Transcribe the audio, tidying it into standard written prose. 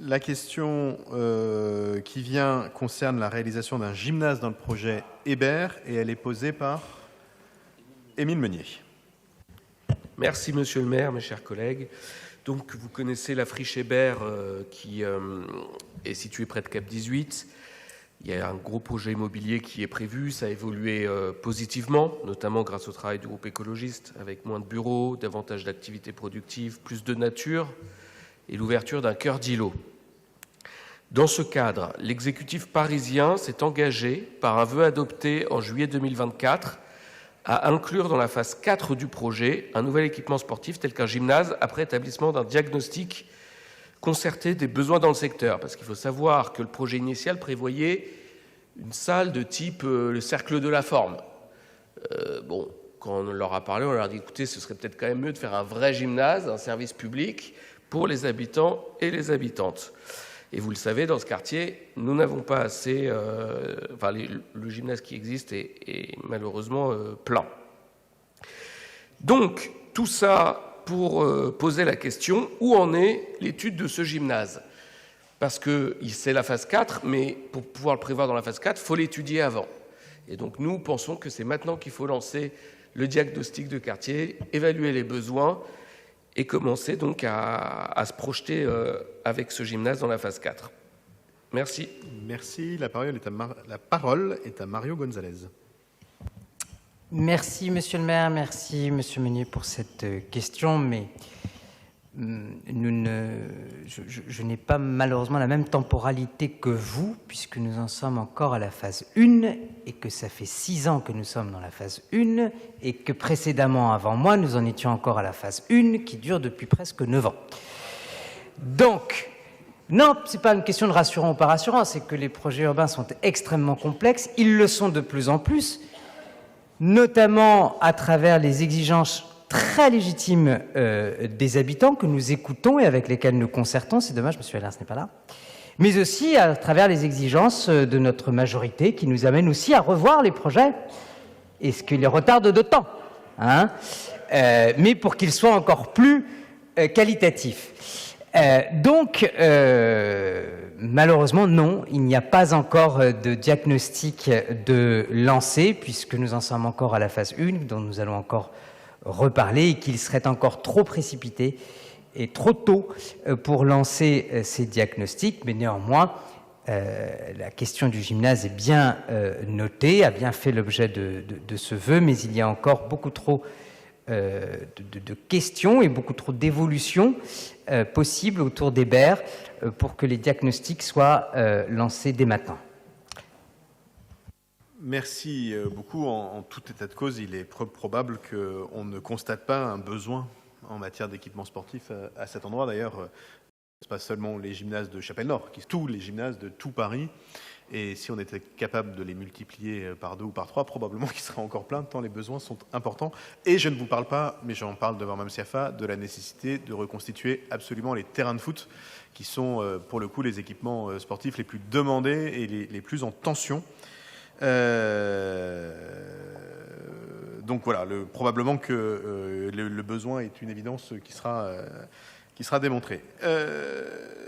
La question qui vient concerne la réalisation d'un gymnase dans le projet Hébert et elle est posée par Émile Meunier. Merci Monsieur le maire, mes chers collègues. Donc vous connaissez la friche Hébert qui est située près de Cap 18. Il y a un gros projet immobilier qui est prévu, ça a évolué positivement, notamment grâce au travail du groupe écologiste, avec moins de bureaux, davantage d'activités productives, plus de nature et l'ouverture d'un cœur d'îlot. Dans ce cadre, l'exécutif parisien s'est engagé, par un vœu adopté en juillet 2024, à inclure dans la phase 4 du projet un nouvel équipement sportif tel qu'un gymnase après établissement d'un diagnostic concerté des besoins dans le secteur. Parce qu'il faut savoir que le projet initial prévoyait une salle de type le cercle de la forme. Quand on leur a parlé, on leur a dit, écoutez, ce serait peut-être quand même mieux de faire un vrai gymnase, un service public pour les habitants et les habitantes. Et vous le savez, dans ce quartier, nous n'avons pas assez... le gymnase qui existe est malheureusement plein. Donc, tout ça pour poser la question, où en est l'étude de ce gymnase? Parce que c'est la phase 4, mais pour pouvoir le prévoir dans la phase 4, il faut l'étudier avant. Et donc, nous pensons que c'est maintenant qu'il faut lancer le diagnostic de quartier, évaluer les besoins, et commencer donc à se projeter avec ce gymnase dans la phase 4. Merci. Merci. La parole est à Mario Gonzalez. Merci, Monsieur le maire. Merci, Monsieur Meunier, pour cette question. Mais je n'ai pas malheureusement la même temporalité que vous, puisque nous en sommes encore à la phase 1 et que ça fait 6 ans que nous sommes dans la phase 1 et que précédemment, avant moi, nous en étions encore à la phase 1 qui dure depuis presque 9 ans. Donc, non, ce n'est pas une question de rassurant ou pas rassurant, c'est que les projets urbains sont extrêmement complexes, ils le sont de plus en plus, notamment à travers les exigences très légitimes des habitants que nous écoutons et avec lesquels nous concertons, c'est dommage, M. Alain, ce n'est pas là, mais aussi à travers les exigences de notre majorité qui nous amènent aussi à revoir les projets, et ce qui les retarde d'autant, mais pour qu'ils soient encore plus qualitatifs. Malheureusement, non, il n'y a pas encore de diagnostic de lancé, puisque nous en sommes encore à la phase 1, dont nous allons encore reparler, et qu'il serait encore trop précipité et trop tôt pour lancer ces diagnostics. Mais néanmoins, la question du gymnase est bien notée, a bien fait l'objet de ce vœu, mais il y a encore beaucoup trop de questions et beaucoup trop d'évolutions possibles autour d'Hébert pour que les diagnostics soient lancés dès maintenant. Merci beaucoup. En tout état de cause, il est probable qu'on ne constate pas un besoin en matière d'équipement sportif à cet endroit. D'ailleurs, ce n'est pas seulement les gymnases de Chapelle-Nord, tous les gymnases de tout Paris. Et si on était capable de les multiplier par 2 ou par 3, probablement qu'il serait encore plein, tant les besoins sont importants. Et je ne vous parle pas, mais j'en parle devant Mme Siafa, de la nécessité de reconstituer absolument les terrains de foot, qui sont pour le coup les équipements sportifs les plus demandés et les plus en tension. Donc voilà, probablement que le besoin est une évidence qui sera démontrée.